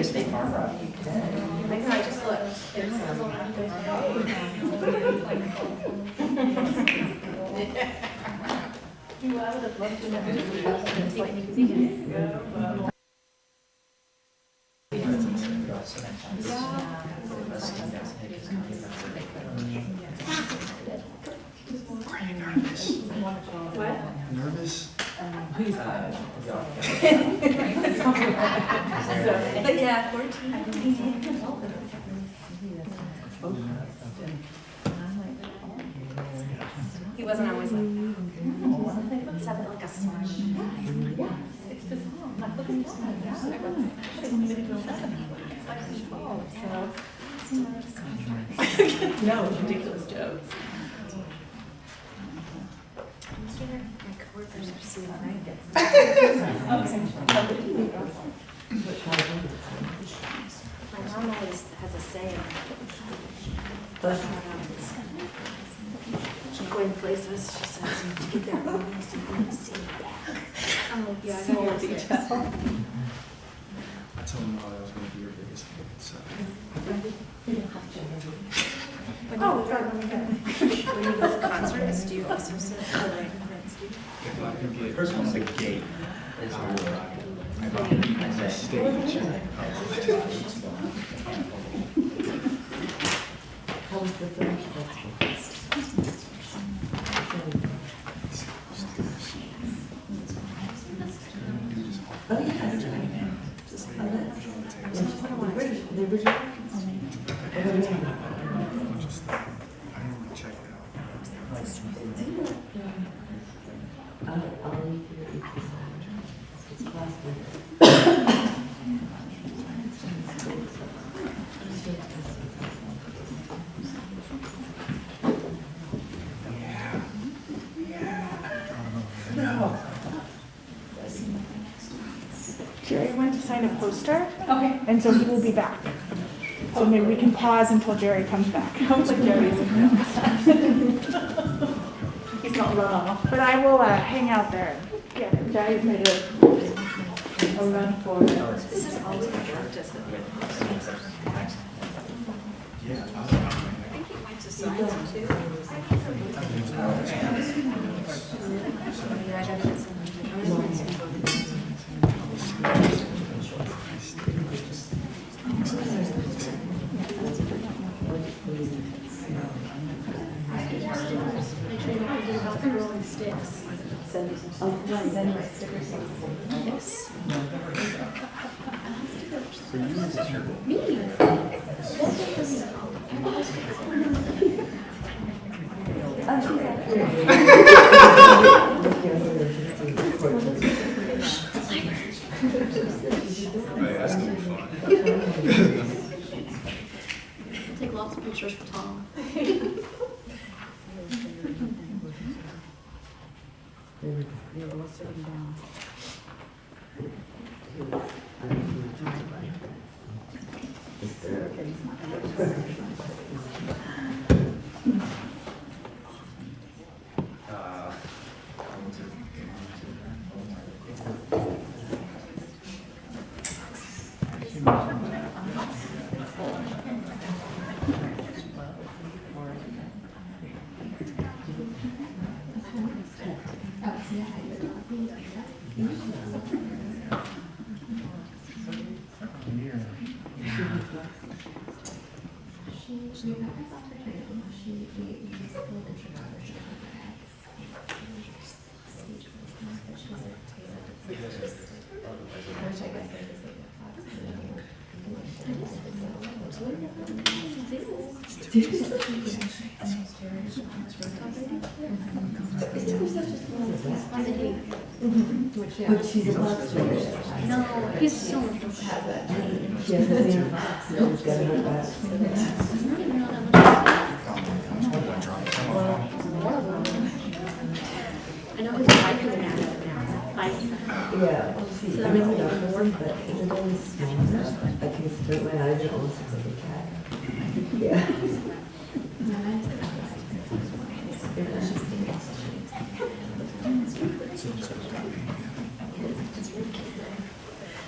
State Farm Road. I know, I just looked. I would have loved to know. Are you nervous? What? Nervous? But yeah, 14. He wasn't always like that. He's had like a smile. Yeah, it's just like looking at no, ridiculous jokes. My coworkers are seeing right. My mom always has a saying. She'll go in places, she says, you get there early so you can see it back. Oh, yeah, I got detail. I told him I was going to be your biggest fan, so. When you go to concerts, do you also sit for like friends? The first one's the gate. Is where I say Stage. How was the film? Oh, yeah. The original? I didn't want to check it out. I'll leave you to eat this one. It's classic. Jerry went to sign a poster. Okay. And so he will be back. So maybe we can pause until Jerry comes back. Hopefully Jerry's he's not run off. But I will hang out there. Yeah, Jerry's made a run for it. This is always my practice. Yeah. I think he likes to sign them too. Yeah, I gotta get some. Sticks. Oh, then Yes. for you, is this your goal? Me. That's gonna be fun. Take lots of pictures for Tom. they were all sitting down. But she's a box player. No, he's so much. She has the same box and she's got her back. I know his wife is mad at him now. Yeah, see, I mean, not more, but is it always small enough? I can straight my eyes and it almost looks like a cat. Yeah.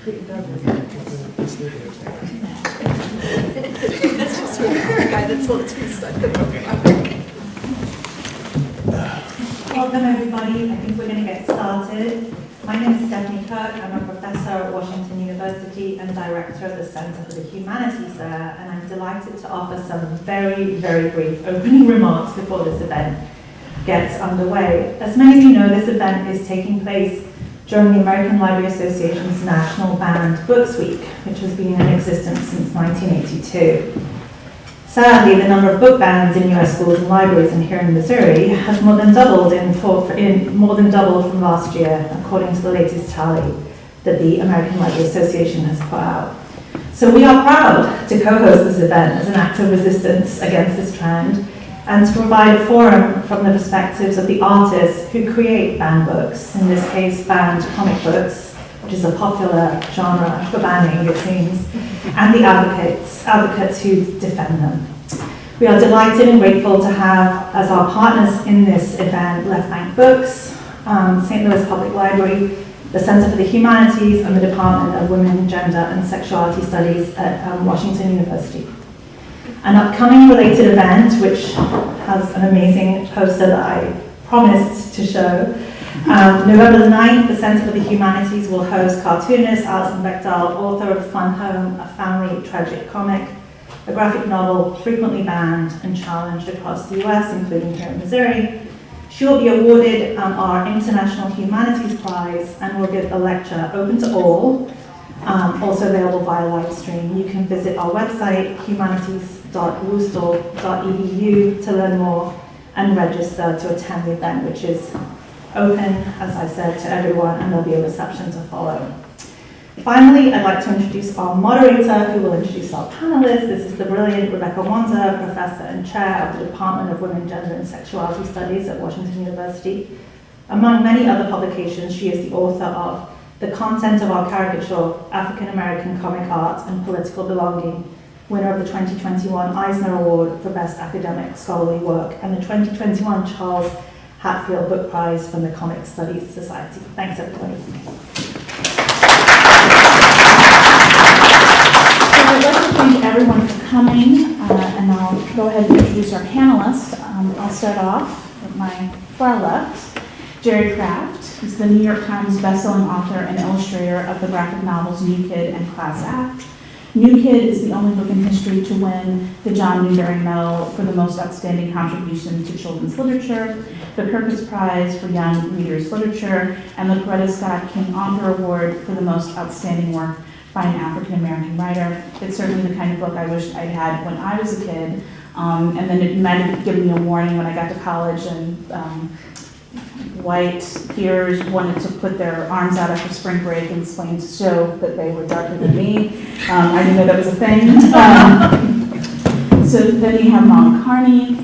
Put your belt in. Just leave it. That's just a guy that sold it to me stuck. Welcome everybody, I think we're going to get started. My name is Stephanie Kirk, I'm a professor at Washington University and director of the Center for the Humanities there, and I'm delighted to offer some very, very brief opening remarks before this event gets underway. As many of you know, this event is taking place during the American Library Association's National Banned Books Week, which has been in existence since 1982. Sadly, the number of book bans in U.S. schools and libraries in Kearney, Missouri has more than doubled from last year, according to the latest tally that the American Library Association has put out. So we are proud to co-host this event as an act of resistance against this trend and to provide a forum from the perspectives of the artists who create banned books, in this case banned comic books, which is a popular genre for banning, it seems, and the advocates who defend them. We are delighted and grateful to have as our partners in this event Left Bank Books, St. Louis Public Library, the Center for the Humanities, and the Department of Women, Gender, and Sexuality Studies at Washington University. An upcoming related event, which has an amazing poster that I promised to show. November the 9th, the Center for the Humanities will host cartoonist Alison Bectal, author of Fun Home, a family tragic comic, a graphic novel frequently banned and challenged across the US, including here in Missouri. She will be awarded our International Humanities Prize and will give a lecture open to all, also available via live stream. You can visit our website, humanities.woostal.edu, to learn more and register to attend the event, which is open, as I said, to everyone, and there'll be a reception to follow. Finally, I'd like to introduce our moderator, who will introduce our panelists. This is the brilliant Rebecca Wanda, professor and chair of the Department of Women, Gender, and Sexuality Studies at Washington University. Among many other publications, she is the author of The Content of Our Caricature, African American Comic Art and Political Belonging, winner of the 2021 Eisner Award for Best Academic Scholarly Work, and the 2021 Charles Hatfield Book Prize from the Comic Studies Society. Thanks, everybody. So I'd like to thank everyone for coming, and I'll go ahead and introduce our panelists. I'll start off with my far left, Jerry Craft. He's the New York Times bestselling author and illustrator of the graphic novels New Kid and Class Act. New Kid is the only book in history to win the John Newbery Medal for the most outstanding contribution to children's literature, the Kirkus Prize for Young Readers Literature, and the Coretta Scott King Author Award for the most outstanding work by an African American writer. It's certainly the kind of book I wished I'd had when I was a kid, and then it might have given me a warning when I got to college and white peers wanted to put their arms out after spring break and explain to show that they were darker than me. I didn't know that was a thing. So then you have Mom Kearney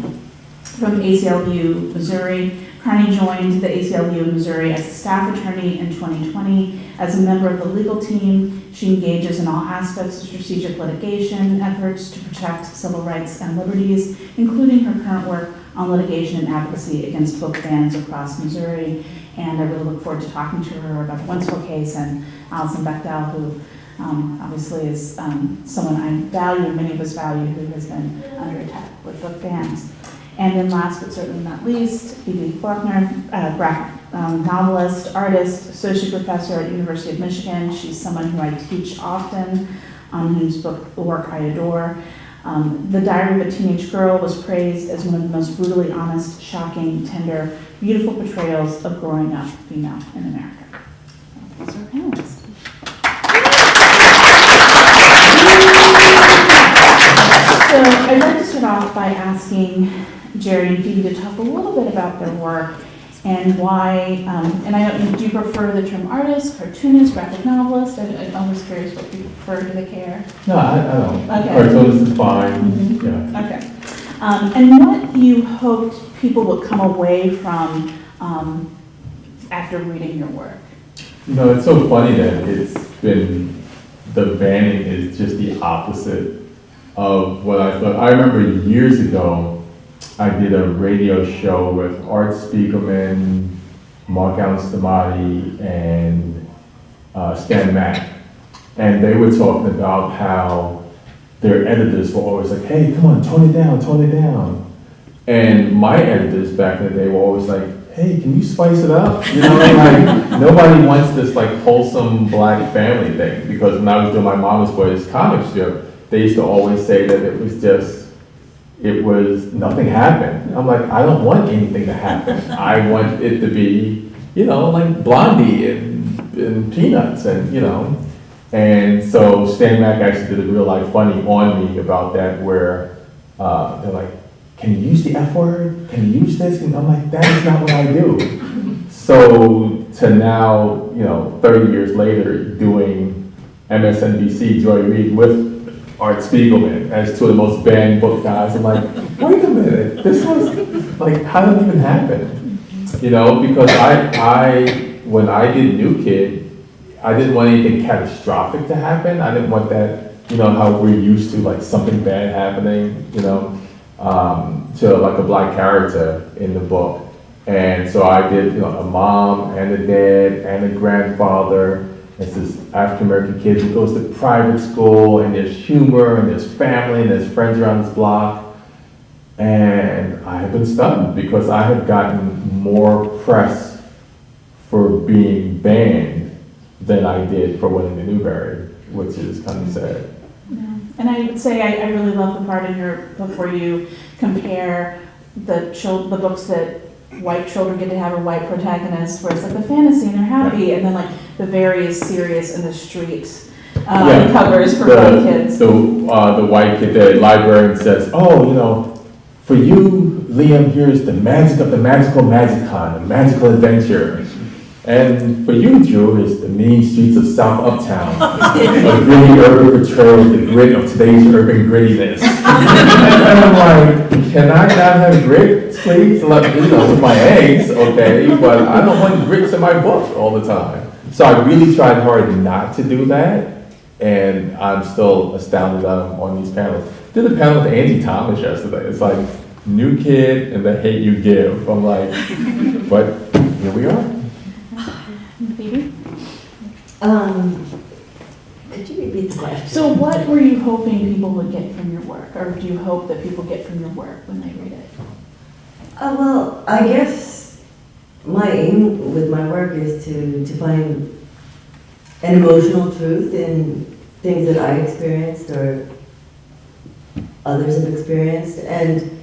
from ACLU, Missouri. Kearney joined the ACLU in Missouri as a staff attorney in 2020. As a member of the legal team, she engages in all aspects of strategic litigation efforts to protect civil rights and liberties, including her current work on litigation and advocacy against book bans across Missouri. And I really look forward to talking to her about the Wentzville Case and Alison Bectal, who obviously is someone I value, many of us value, who has been under attack with book bans. And then last but certainly not least, Phoebe Faulkner, graphic novelist, artist, associate professor at University of Michigan. She's someone who I teach often, whose work I adore. The Diary of a Teenage Girl was praised as one of the most brutally honest, shocking, tender, beautiful portrayals of growing up female in America. Those are our panelists. So I'd like to start off by asking Jerry and Phoebe to talk a little bit about their work and why, and I don't, do you prefer the term artist, cartoonist, graphic novelist? I'm always curious what you prefer, do they care? No, I don't. Okay. Cartoonist is fine, Mm-hmm. yeah. Okay. And what you hoped people would come away from after reading your work? You know, it's so funny that it's been, the banning is just the opposite of what I thought. I remember years ago, I did a radio show with Art Spiegelman, Mark Allen Stamati, and Stan Mack. and they were talking about how their editors were always like, hey, come on, tone it down, tone it down. And my editors back in the day were always like, hey, can you spice it up? You know, like, nobody wants this like wholesome black family thing, because when I was doing my Mama's Boys comic strip, they used to always say that it was nothing happened. I'm like, I don't want anything to happen. I want it to be, you know, like Blondie and Peanuts and, you know. And so Stan Mack actually did a real life funny on me about that, where they're like, can you use the F word? Can you use this? And I'm like, that is not what I do. So to now, you know, 30 years later, doing MSNBC Joy Reid with Art Spiegelman as two of the most banned book guys, I'm like, wait a minute, this was, like, how did it even happen? You know, because when I did New Kid, I didn't want anything catastrophic to happen. I didn't want that, you know, how we're used to, like, something bad happening, you know, to like a black character in the book. And so I did, you know, a mom and a dad and a grandfather. It's this African-American kid who goes to private school, and there's humor, and there's family, and there's friends around his block. And I have been stunned because I have gotten more press for being banned than I did for winning the Newbery, which is kind of sad. Yeah. And I would say I really love the part in your book where you compare the books that white children get to have a white protagonist, where it's like the fantasy and they're happy, and then like the very serious in the street covers for black kids. The white kid, the librarian says, oh, you know, for you, Liam, here's the magic of the magical Magicon, the magical adventure. And for you, Drew, is the mean streets of South Uptown, a gritty urban portrayal of the grit of today's urban grittiness. And I'm like, can I not have grit, please? Like, you know, with my eggs, okay, but I don't want grits in my book all the time. So I really tried hard not to do that, and I'm still astounded on these panels. Did a panel with Angie Thomas yesterday. It's like, New Kid and the hate you give. I'm like, but here we are. Phoebe? Could you repeat the question? So what were you hoping people would get from your work, or do you hope that people get from your work when they read it? Well, I guess my aim with my work is to find an emotional truth in things that I experienced or others have experienced. And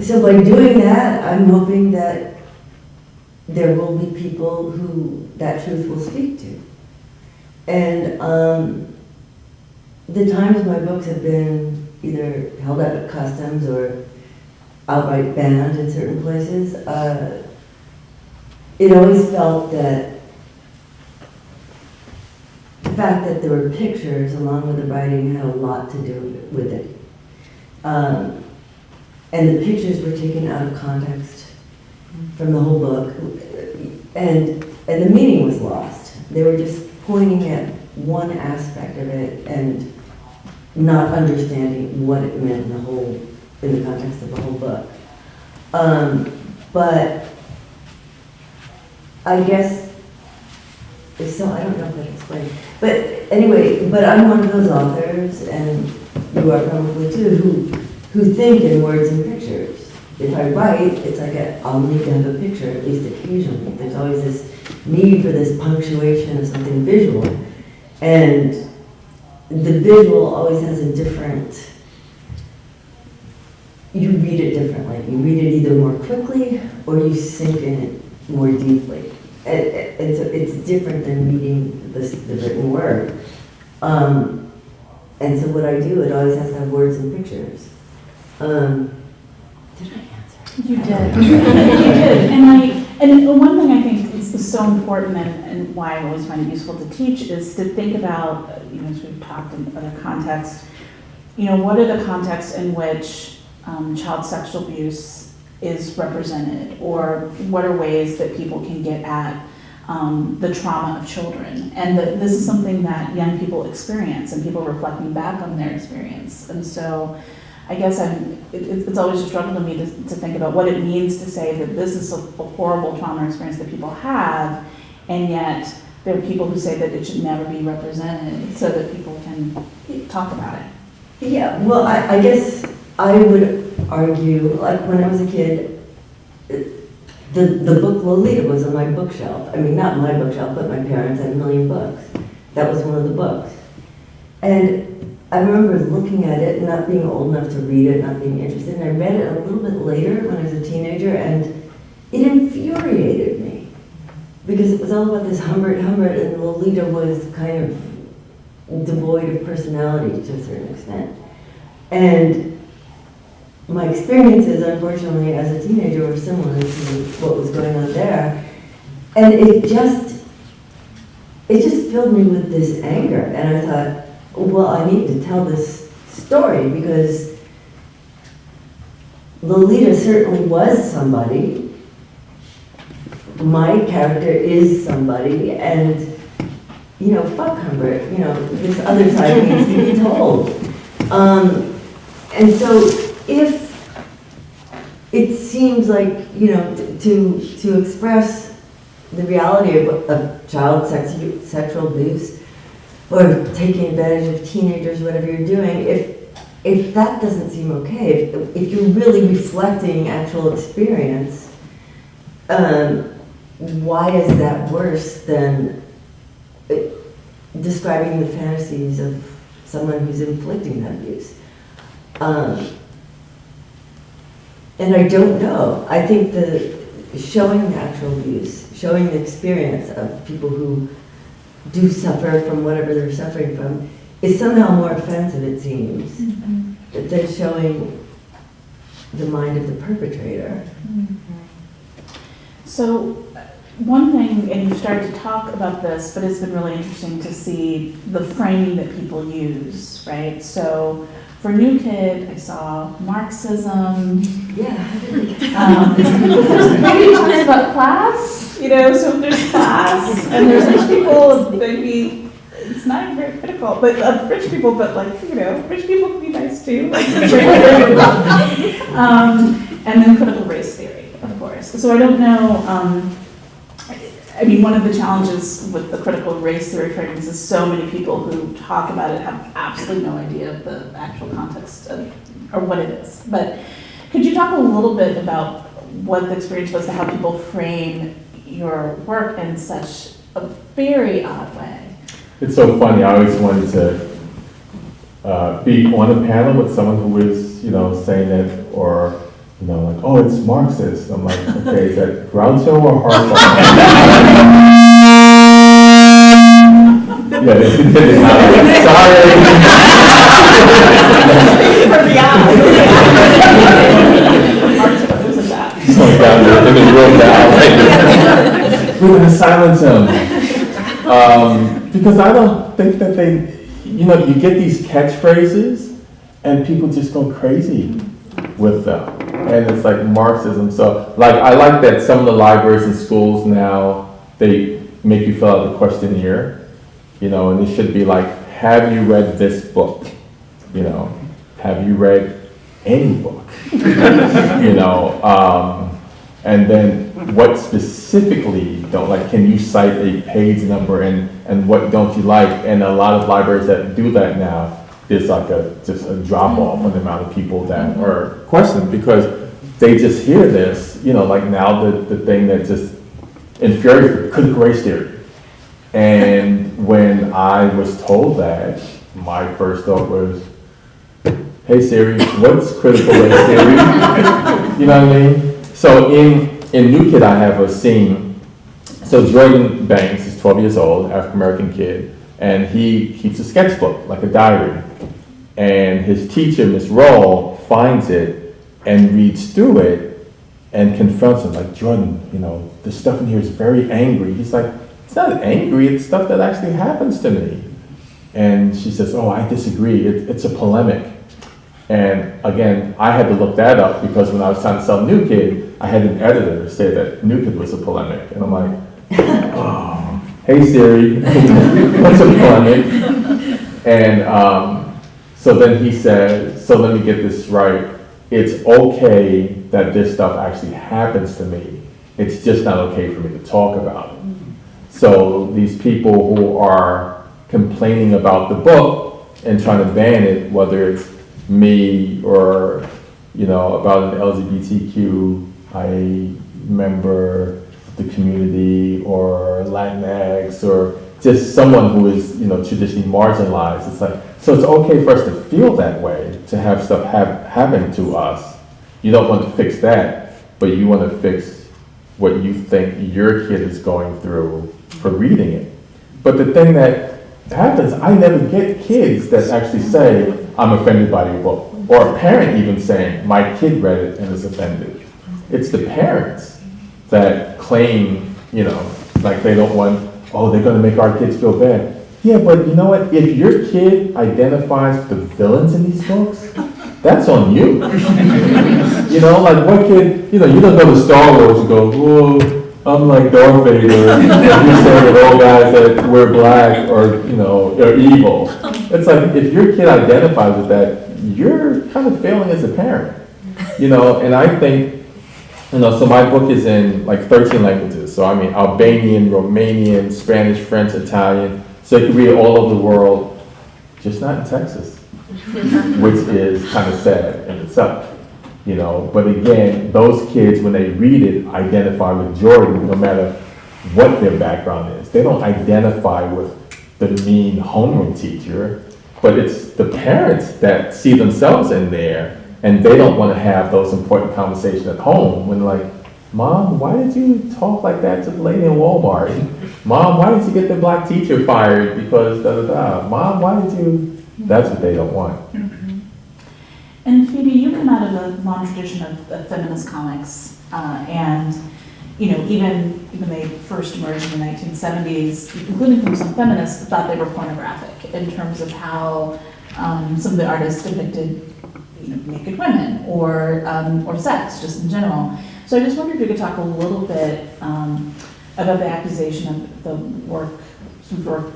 so by doing that, I'm hoping that there will be people who that truth will speak to. And the times my books have been either held up at customs or outright banned in certain places, it always felt that the fact that there were pictures along with the writing had a lot to do with it. And the pictures were taken out of context from the whole book, and the meaning was lost. They were just pointing at one aspect of it and not understanding what it meant in the context of the whole book. But I guess, so I don't know if I can explain. But anyway, but I'm one of those authors, and you are probably too, who think in words and pictures. If I write, it's like I'll need to have a picture, at least occasionally. There's always this need for this punctuation of something visual. And the visual always has a different, you read it differently. You read it either more quickly or you sink in it more deeply. And so it's different than reading the written word. And so what I do, it always has to have words and pictures. Did I answer? You did. You did. And one thing I think is so important, and why I always find it useful to teach, is to think about, as we've talked in other contexts, what are the contexts in which child sexual abuse is represented, or what are ways that people can get at the trauma of children. And this is something that young people experience, and people reflecting back on their experience. And so I guess it's always a struggle to me to think about what it means to say that this is a horrible trauma experience that people have, and yet there are people who say that it should never be represented so that people can talk about it. Yeah, well, I guess I would argue, like when I was a kid, the book Lolita was on my bookshelf. I mean, not my bookshelf, but my parents had a million books. That was one of the books. And I remember looking at it, not being old enough to read it, not being interested, and I read it a little bit later when I was a teenager, and it infuriated me. Because it was all about this Humbert, and Lolita was kind of devoid of personality to a certain extent. And my experiences, unfortunately, as a teenager were similar to what was going on there. And it just filled me with this anger. And I thought, well, I need to tell this story because Lolita certainly was somebody. My character is somebody, and you know, fuck Humbert, you know, this other side needs to be told. And so if it seems like, you know, to express the reality of child sexual abuse or taking advantage of teenagers, whatever you're doing, if that doesn't seem okay, if you're really reflecting actual experience, why is that worse than describing the fantasies of someone who's inflicting that abuse? And I don't know. I think showing the actual abuse, showing the experience of people who do suffer from whatever they're suffering from, is somehow more offensive, it seems, than showing the mind of the perpetrator. So one thing, and you started to talk about this, but it's been really interesting to see the framing that people use, right? So for New Kid, I saw Marxism. Yeah. Maybe talks about class, you know, so there's class, and there's rich people, maybe, it's not even very critical, but rich people, but like, you know, rich people can be nice too. Like, and then critical race theory, of course. So I don't know, I mean, one of the challenges with the critical race theory framings is so many people who talk about it have absolutely no idea of the actual context of, or what it is. But could you talk a little bit about what the experience was to how people frame your work in such a very odd way? It's so funny. I always wanted to be on a panel with someone who was, you know, saying that, or you know, like, oh, it's Marxist. I'm like, okay, is that Groucho or Harpo? Yeah, they did it. Sorry. For the Marxist isn't that. So down there in the room now. We're gonna silence him. Because I don't think that they, you know, you get these catchphrases and people just go crazy with them. And it's like Marxism. So like, I like that some of the libraries and schools now, they make you fill out the questionnaire, you know, and it should be like, have you read this book? You know, have you read any book? You know, and then what specifically don't like, can you cite a page number and what don't you like? And a lot of libraries that do that now, there's like just a drop off on the amount of people that are questioned because they just hear this, you know, like now the thing that just infuriates critical race theory. And when I was told that, my first thought was, hey Siri, what's critical race theory? You know what I mean? So in New Kid, I have a scene. So Jordan Banks is 12 years old, African-American kid, and he keeps a sketchbook, like a diary. And his teacher, Miss Roll, finds it and reads through it and confronts him, like, Jordan, you know, the stuff in here is very angry. He's like, it's not angry, it's stuff that actually happens to me. And she says, oh, I disagree, it's a polemic. And again, I had to look that up because when I was trying to sell New Kid, I had an editor say that New Kid was a polemic. And I'm like, oh, hey Siri, what's a polemic? And so then he said, so let me get this right. It's okay that this stuff actually happens to me. It's just not okay for me to talk about it. So these people who are complaining about the book and trying to ban it, whether it's me or, about an LGBTQIA member of the community or Latinx or just someone who is, traditionally marginalized. It's like, so it's okay for us to feel that way, to have stuff happen to us. You don't want to fix that, but you want to fix what you think your kid is going through for reading it. But the thing that happens, I never get kids that actually say, I'm offended by your book. Or a parent even saying, my kid read it and is offended. It's the parents that claim, like they don't want, they're going to make our kids feel bad. Yeah, but you know what? If your kid identifies the villains in these books, that's on you. Like what kid, you don't go to Star Wars and go, whoa, I'm like Darth Vader. You're saying that all guys that wear black are evil. It's like, if your kid identifies with that, you're kind of failing as a parent. And I think, so my book is in like 13 languages. So I mean, Albanian, Romanian, Spanish, French, Italian. So you can read it all over the world, just not in Texas, which is kind of sad in itself. But again, those kids, when they read it, identify with Jordan, no matter what their background is. They don't identify with the mean homeroom teacher, but it's the parents that see themselves in there, and they don't want to have those important conversations at home when like, Mom, why did you talk like that to the lady in Walmart? Mom, why did you get the black teacher fired because da-da-da? Mom, why did you? That's what they don't want. And Phoebe, you come out of a long tradition of feminist comics, and even they first emerged in the 1970s, including from some feminists, thought they were pornographic in terms of how some of the artists depicted, naked women or sex, just in general. So I just wondered if you could talk a little bit about the accusation of the work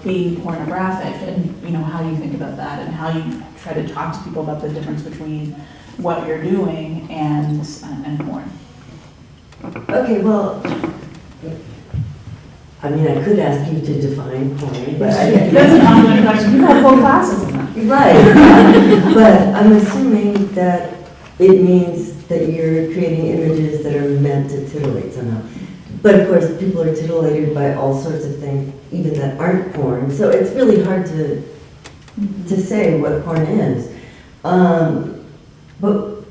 being pornographic, and how you think about that, and how you try to talk to people about the difference between what you're doing and porn. Okay, well, I mean, I could ask you to define porn, but That's an ongoing question. You have whole classes in that. Right, but I'm assuming that it means that you're creating images that are meant to titillate somehow. But of course, people are titillated by all sorts of things, even that aren't porn. So it's really hard to say what porn is. But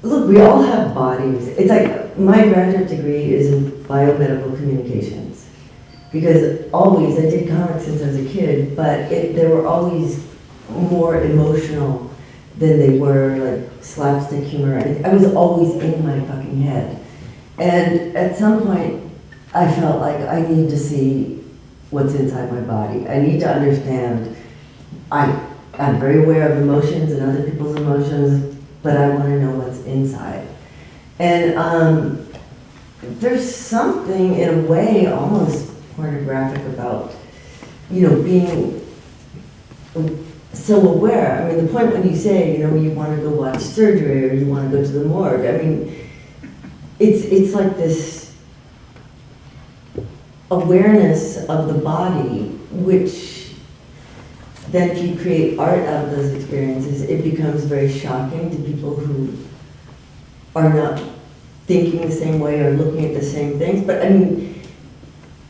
look, we all have bodies. It's like my graduate degree is in biomedical communications. Because always, I did comics since I was a kid, but they were always more emotional than they were like slapstick humor. I was always in my fucking head. And at some point, I felt like I need to see what's inside my body. I need to understand. I'm very aware of emotions and other people's emotions, but I want to know what's inside. And there's something, in a way, almost pornographic about, being so aware. I mean, the point when you say, you want to go watch surgery or you want to go to the morgue, I mean, it's like this awareness of the body, which then if you create art out of those experiences, it becomes very shocking to people who are not thinking the same way or looking at the same things. But I mean,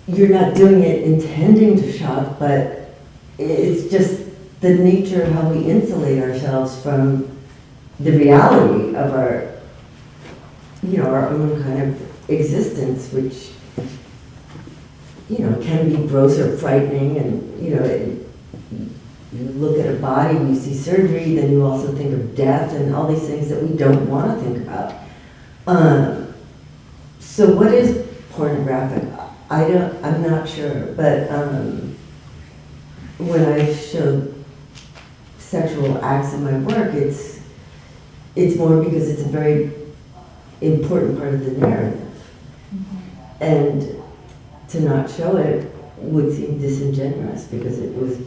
you're not doing it intending to shock, but it's just the nature of how we insulate ourselves from the reality of our, our own kind of existence, which, can be gross or frightening. And, you look at a body, you see surgery, then you also think of death and all these things that we don't want to think about. So what is pornographic? I'm not sure, but when I show sexual acts in my work, it's more because it's a very important part of the narrative. Mm-hmm. And to not show it would seem disingenuous because it's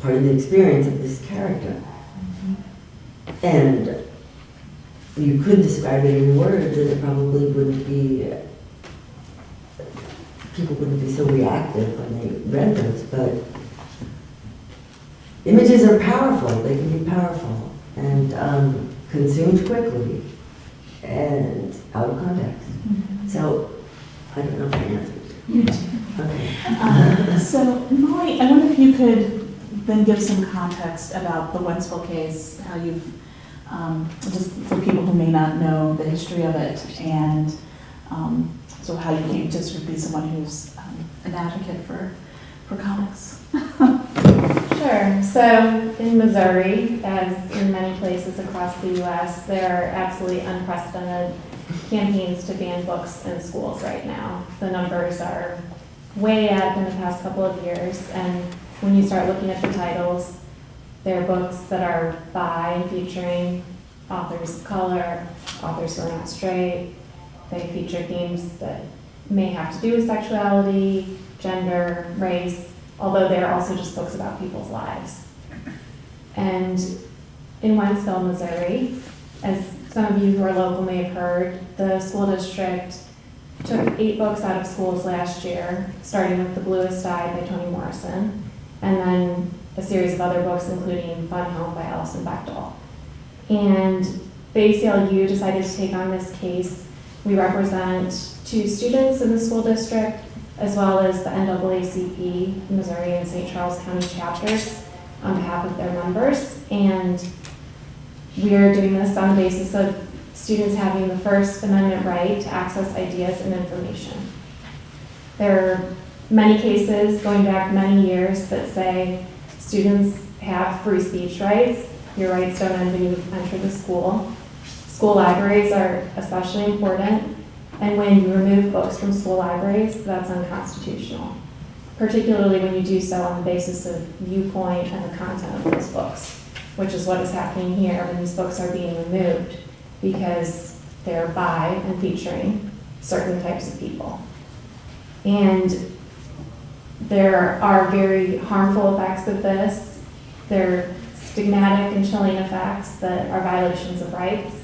part of the experience of this character. Mm-hmm. And you could describe it in words, and it probably wouldn't be, people wouldn't be so reactive when they read those, but images are powerful, they can be powerful, and consumed quickly, and out of context. So, I don't know if I answered. You do. Okay. So, Molly, I wonder if you could then give some context about the Wentzville case, how you've, just for people who may not know the history of it, and so how you came to sort of be someone who's an advocate for comics. Sure. So in Missouri, as in many places across the U.S., there are absolutely unprecedented campaigns to ban books in schools right now. The numbers are way up in the past couple of years, and when you start looking at the titles, there are books that are by and featuring authors of color, authors who are not straight. They feature themes that may have to do with sexuality, gender, race, although they're also just books about people's lives. And in Wentzville, Missouri, as some of you who are local may have heard, the school district took 8 books out of schools last year, starting with The Bluest Eye by Toni Morrison, and then a series of other books, including Fun Home by Alison Bectal. And the ACLU decided to take on this case. We represent 2 students in the school district, as well as the NAACP, Missouri and St. Charles County chapters, on behalf of their members. And we are doing this on the basis of students having the First Amendment right to access ideas and information. There are many cases going back many years that say students have free speech rights. Your rights don't end when you enter the school. School libraries are especially important, and when you remove books from school libraries, that's unconstitutional, particularly when you do so on the basis of viewpoint and the content of those books, which is what is happening here when these books are being removed because they're by and featuring certain types of people. And there are very harmful effects of this. There are stigmatic and chilling effects that are violations of rights,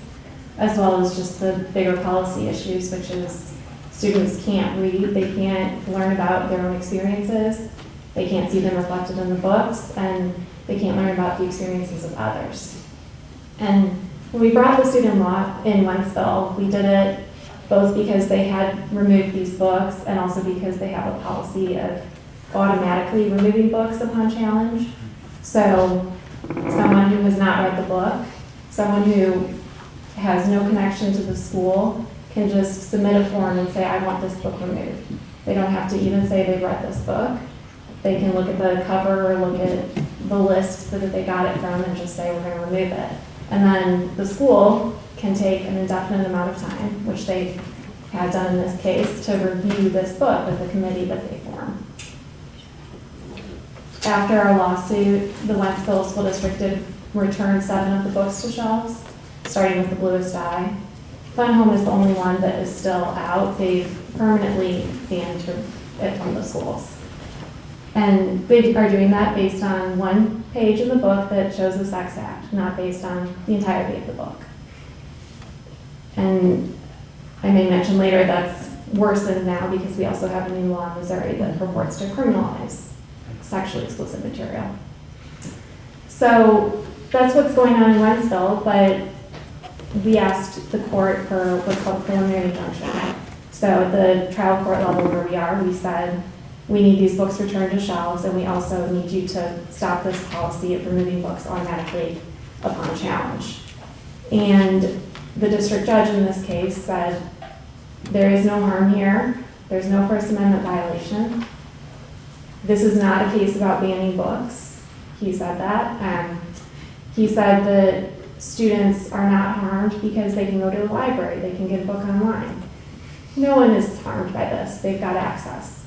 as well as just the bigger policy issues, which is students can't read, they can't learn about their own experiences, they can't see them reflected in the books, and they can't learn about the experiences of others. And when we brought the student law in Wentzville, we did it both because they had removed these books and also because they have a policy of automatically removing books upon challenge. So someone who has not read the book, someone who has no connection to the school, can just submit a form and say, I want this book removed. They don't have to even say they've read this book. They can look at the cover or look at the list that they got it from and just say, we're going to remove it. And then the school can take an indefinite amount of time, which they had done in this case, to review this book with the committee that they form. After our lawsuit, the Wentzville School District did return 7 of the books to shelves, starting with The Bluest Eye. Fun Home is the only one that is still out. They've permanently banned it from the schools. And they are doing that based on one page in the book that shows the sex act, not based on the entirety of the book. And I may mention later that's worsened now because we also have a new law in Missouri that purports to criminalize sexually explicit material. So that's what's going on in Wentzville, but we asked the court for what's called preliminary injunction. So at the trial court level where we are, we said, we need these books returned to shelves, and we also need you to stop this policy of removing books automatically upon challenge. And the district judge in this case said, there is no harm here. There's no First Amendment violation. This is not a case about banning books. He said that. He said that students are not harmed because they can go to the library. They can get a book online. No one is harmed by this. They've got access.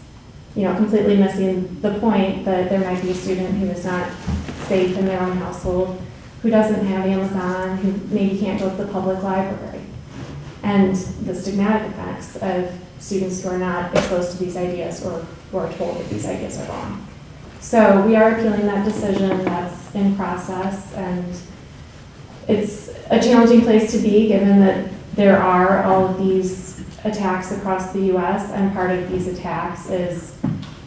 Completely missing the point that there might be a student who is not safe in their own household, who doesn't have Amazon, who maybe can't go to the public library. And the stigmatic effects of students who are not exposed to these ideas or who are told that these ideas are wrong. So we are appealing that decision. That's in process, and it's a challenging place to be, given that there are all of these attacks across the US, and part of these attacks is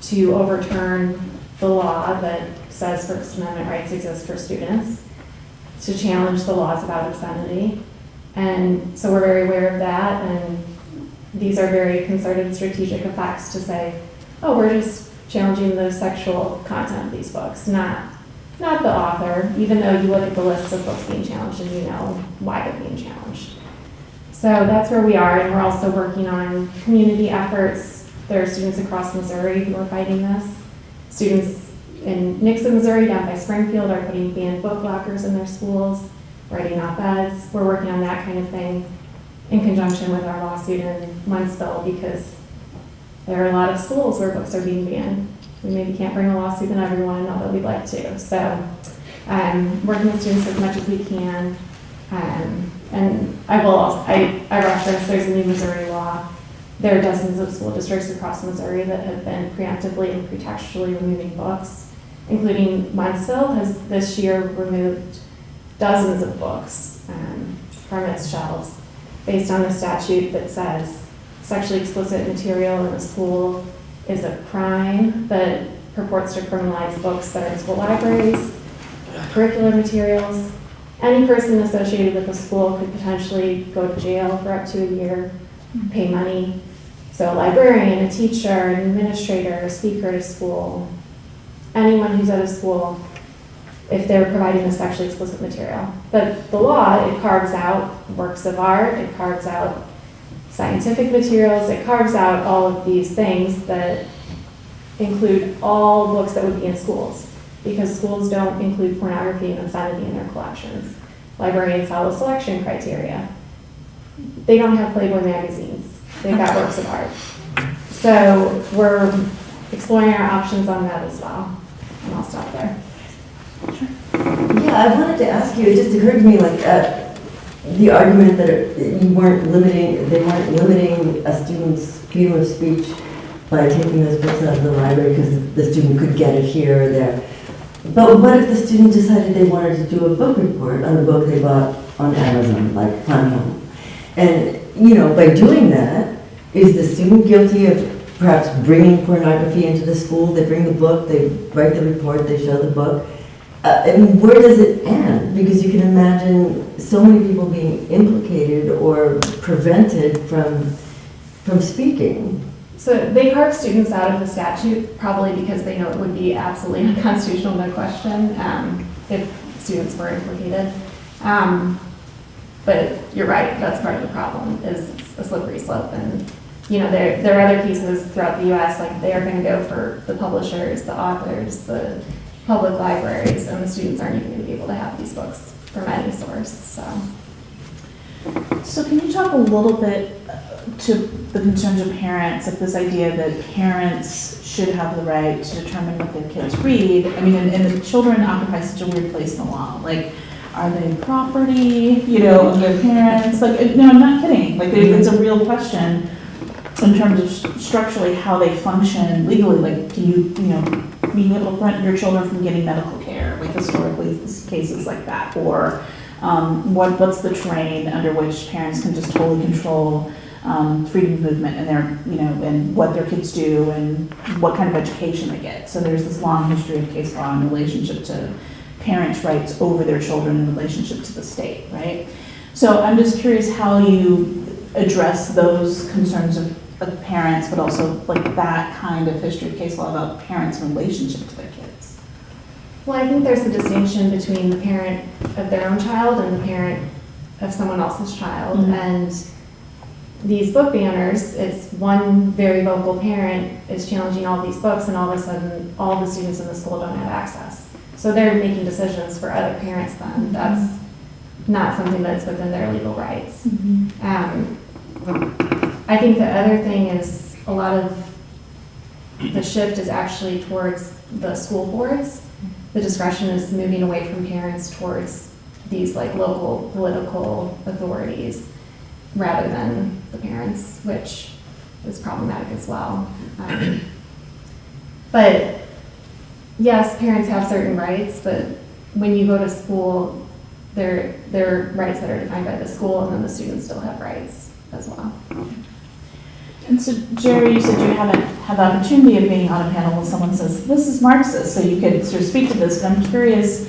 to overturn the law that says First Amendment rights exist for students, to challenge the laws about obscenity. And so we're very aware of that, and these are very concerted strategic effects to say, oh, we're just challenging the sexual content of these books, not the author, even though you look at the list of books being challenged and you know why they're being challenged. So that's where we are, and we're also working on community efforts. There are students across Missouri who are fighting this. Students in Nixon, Missouri, down by Springfield, are putting banned book lockers in their schools, writing op-eds. We're working on that kind of thing in conjunction with our lawsuit in Wentzville, because there are a lot of schools where books are being banned. We maybe can't bring a lawsuit in everyone, although we'd like to. So working with students as much as we can. And I will also, I referenced there's a new Missouri law. There are dozens of school districts across Missouri that have been preemptively and pretextually removing books, including Wentzville has this year removed dozens of books from its shelves based on a statute that says sexually explicit material in a school is a crime that purports to criminalize books that are in school libraries, curricular materials. Any person associated with a school could potentially go to jail for up to a year, pay money. So a librarian, a teacher, an administrator, a speaker at a school, anyone who's at a school, if they're providing the sexually explicit material. But the law, it carves out works of art, it carves out scientific materials, it carves out all of these things that include all books that would be in schools, because schools don't include pornography and obscenity in their collections. Librarians follow selection criteria. They don't have Playboy magazines. They've got works of art. So we're exploring our options on that as well. And I'll stop there. Yeah, I wanted to ask you, it just occurred to me, like, the argument that they weren't limiting a student's freedom of speech by taking those books out of the library because the student could get it here or there. But what if the student decided they wanted to do a book report on a book they bought on Amazon, like Fun Home? And, you know, by doing that, is the student guilty of perhaps bringing pornography into the school? They bring the book, they write the report, they show the book. I mean, where does it end? Because you can imagine so many people being implicated or prevented from speaking. So they carve students out of the statute, probably because they know it would be absolutely unconstitutional, no question, if students were implicated. But you're right, that's part of the problem, is it's a slippery slope. And you know, there are other pieces throughout the US, like they are going to go for the publishers, the authors, the public libraries, and the students aren't even going to be able to have these books from any source. So can you talk a little bit to the concerns of parents, like this idea that parents should have the right to determine what their kids read? I mean, and the children occupy such a weird place in the law. Like, are they property, you know, of their parents? Like, no, I'm not kidding. Like, it's a real question in terms of structurally how they function legally. Like, do you know, being able to prevent your children from getting medical care, like historically cases like that, or what's the terrain under which parents can just totally control freedom of movement and their, you know, and what their kids do and what kind of education they get. So there's this long history of case law in relationship to parents' rights over their children in relationship to the state, right? So I'm just curious how you address those concerns of parents, but also like that kind of history of case law about parents' relationship to their kids. Well, I think there's a distinction between the parent of their own child and the parent of someone else's child. Mm-hmm. And these book banners, it's one very vocal parent is challenging all these books, and all of a sudden all the students in the school don't have access. So they're making decisions for other parents then. Mm-hmm. That's not something that's within their legal rights. Mm-hmm. I think the other thing is a lot of the shift is actually towards the school boards. The discretion is moving away from parents towards these like local political authorities rather than the parents, which is problematic as well. But yes, parents have certain rights, but when you go to school, they're rights that are defined by the school, and then the students still have rights as well. And so, Jerry, you said you haven't had the opportunity of being on a panel when someone says, this is Marxist, so you could sort of speak to this, but I'm curious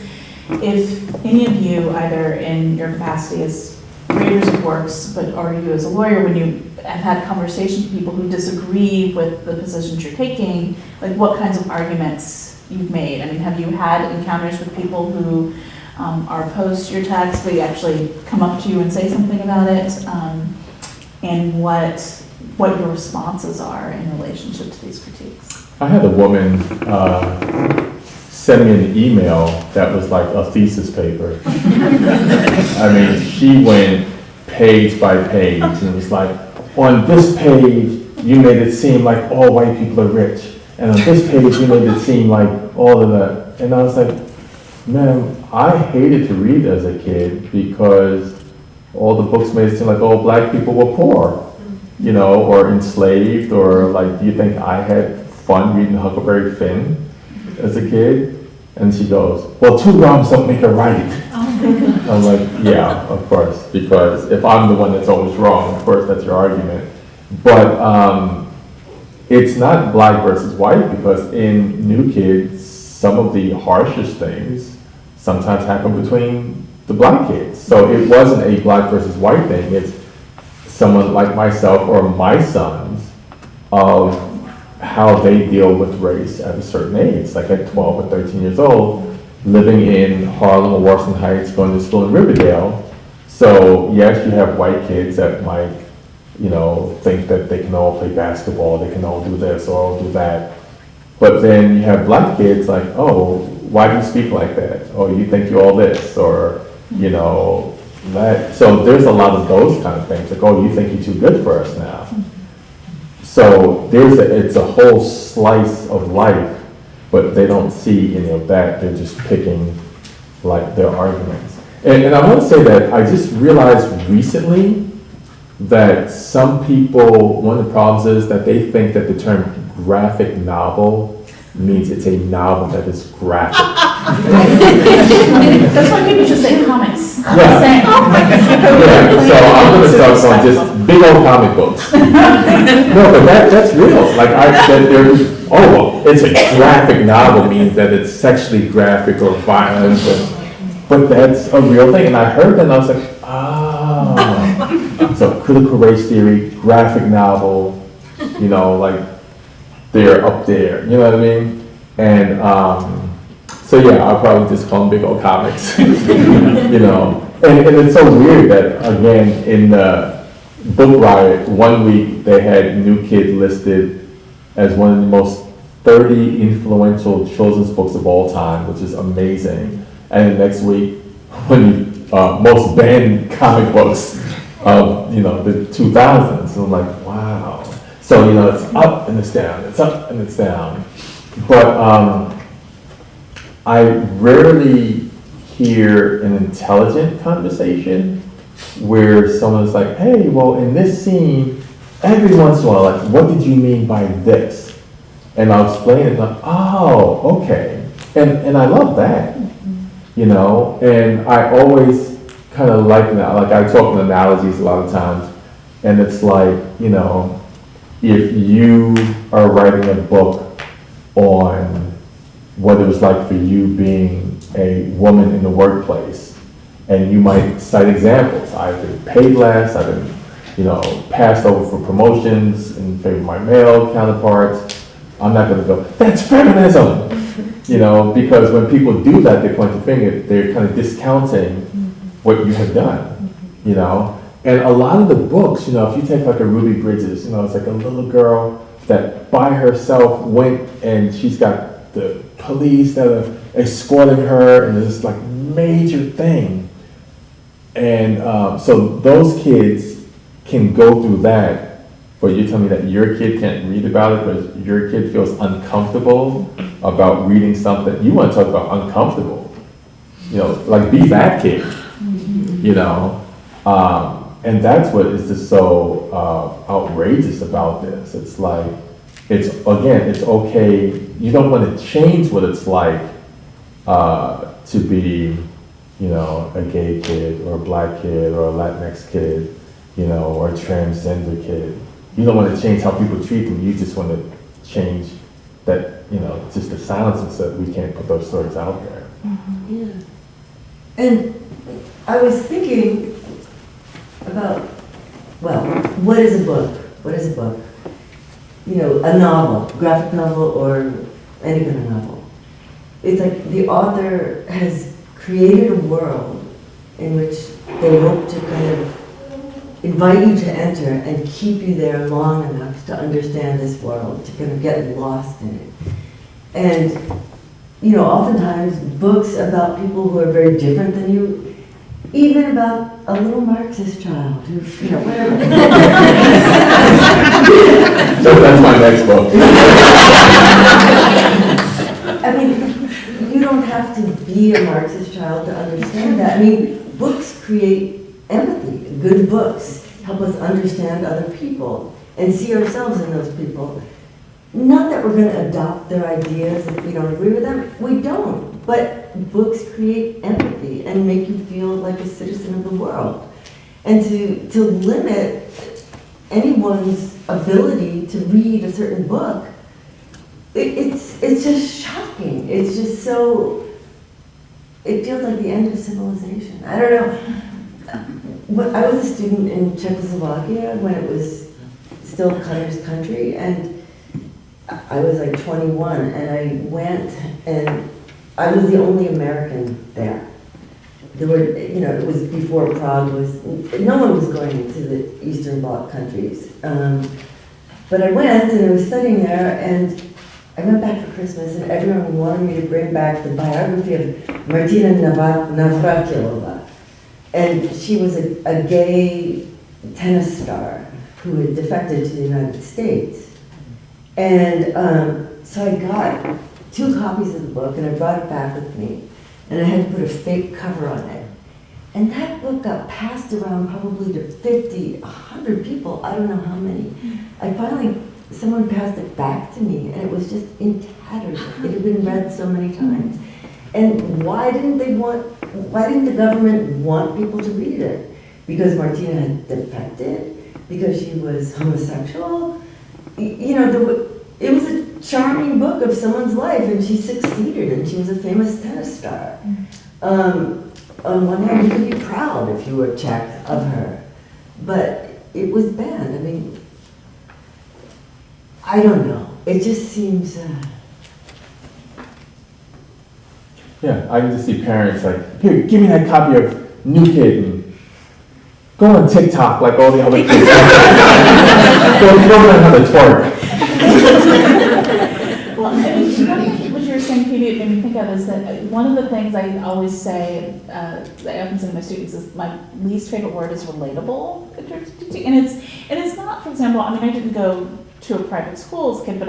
if any of you, either in your capacity as creators of works, or you as a lawyer, when you have had conversations with people who disagree with the positions you're taking, like what kinds of arguments you've made? I mean, have you had encounters with people who are opposed to your text, but you actually come up to you and say something about it? And what your responses are in relationship to these critiques? I had a woman send me an email that was like a thesis paper. I mean, she went page by page and was like, on this page, you made it seem like all white people are rich. And on this page, you made it seem like all of that. And I was like, man, I hated to read as a kid because all the books made it seem like all black people were poor, you know, or enslaved, or like, do you think I had fun reading Huckleberry Finn as a kid? And she goes, well, two wrongs don't make a right. I'm like, yeah, of course, because if I'm the one that's always wrong, of course that's your argument. But it's not black versus white, because in New Kids, some of the harshest things sometimes happen between the black kids. So it wasn't a black versus white thing. It's someone like myself or my sons of how they deal with race at a certain age, like at 12 or 13 years old, living in Harlem or Washington Heights, going to school in Riverdale. So yes, you have white kids that might, you know, think that they can all play basketball, they can all do this or all do that. But then you have black kids like, oh, why do you speak like that? Oh, you think you're all this, or, you know, that. So there's a lot of those kind of things, like, oh, you think you're too good for us now. So it's a whole slice of life, but they don't see any of that. They're just picking like their arguments. And I want to say that I just realized recently that some people, one of the problems is that they think that the term graphic novel means it's a novel that is graphic. That's why people should say comics. Yeah. Yeah, so I'm going to start on just big old comic books. No, but that's real. Like I said, well, it's a graphic novel means that it's sexually graphic or violent, but that's a real thing. And I heard that and I was like, so critical race theory, graphic novel, you know, like they're up there, you know what I mean? And so yeah, I'll probably just call them big old comics, you know. And it's so weird that, again, in the book riot, one week they had New Kid listed as one of the most 30 influential children's books of all time, which is amazing. And the next week, when most banned comic books of, you know, the 2000s. So I'm like, wow. So, you know, it's up and it's down, it's up and it's down. But I rarely hear an intelligent conversation where someone's like, hey, well, in this scene, every once in a while, like, what did you mean by this? And I'll explain it, like, oh, okay. And I love that, you know? And I always kind of like that. Like, I talk in analogies a lot of times, and it's like, you know, if you are writing a book on what it was like for you being a woman in the workplace, and you might cite examples. I've been paid less, I've been, you know, passed over for promotions in favor of my male counterparts. I'm not gonna go, that's feminism, you know, because when people do that, they point the finger, they're kind of discounting what you have done, you know. And a lot of the books, you know, if you take like a Ruby Bridges, you know, it's like a little girl that by herself went and she's got the police that are escorting her and this like major thing. And so those kids can go through that, but you're telling me that your kid can't read about it because your kid feels uncomfortable about reading something. You want to talk about uncomfortable, you know, like be that kid, you know. And that's what is just so outrageous about this. It's like, it's okay, you don't want to change what it's like to be, you know, a gay kid or a black kid or a Latinx kid, you know, or a transgender kid. You don't want to change how people treat them. You just want to change that, you know, just the silence so that we can't put those stories out there. Yeah. And I was thinking about, well, what is a book? What is a book? You know, a novel, graphic novel, or any kind of novel. It's like the author has created a world in which they hope to kind of invite you to enter and keep you there long enough to understand this world, to kind of get lost in it. And, you know, oftentimes books about people who are very different than you, even about a little Marxist child who, you know, whatever. So that's my next book. I mean, you don't have to be a Marxist child to understand that. I mean, books create empathy. Good books help us understand other people and see ourselves in those people. Not that we're going to adopt their ideas if we don't agree with them. We don't. But books create empathy and make you feel like a citizen of the world. And to limit anyone's ability to read a certain book, it's just shocking. It's just so, it feels like the end of civilization. I don't know. I was a student in Czechoslovakia when it was still Cutter's country, and I was like 21, and I went, and I was the only American there. There were, you know, it was before Prague was, no one was going into the Eastern Bloc countries. But I went, and I was studying there, and I went back for Christmas, and everyone wanted me to bring back the biography of Martina Navratilova. And she was a gay tennis star who had defected to the United States. And so I got 2 copies of the book, and I brought it back with me. And I had to put a fake cover on it. And that book got passed around probably to 50, 100 people, I don't know how many. I finally, someone passed it back to me, and it was just in tatters. It had been read so many times. And why didn't the government want people to read it? Because Martina had defected? Because she was homosexual? You know, it was a charming book of someone's life, and she succeeded, and she was a famous tennis star. On one hand, you could be proud if you were Czech of her, but it was banned. I mean, I don't know. It just seems... Yeah, I can just see parents like, here, give me that copy of New Kid and go on TikTok like all the other kids. Go learn how to twerk. Well, I mean, what you were saying, Katie, it made me think of is that one of the things I always say, that I often say to my students is my least favorite word is relatable. And it's not, for example, I mean, I didn't go to a private school as a kid, but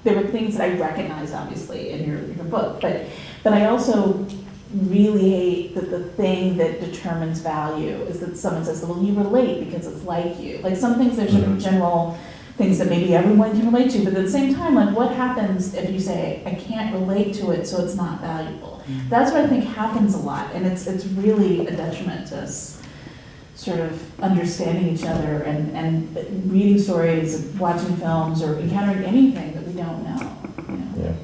there were things that I recognized, obviously, in your book. But I also really hate that the thing that determines value is that someone says, well, you relate because it's like you. Like some things, there's sort of general things that maybe everyone can relate to, but at the same time, like what happens if you say, I can't relate to it, so it's not valuable? That's what I think happens a lot, and it's really a detriment to us sort of understanding each other and reading stories, watching films, or encountering anything that we don't know. You know? Yeah.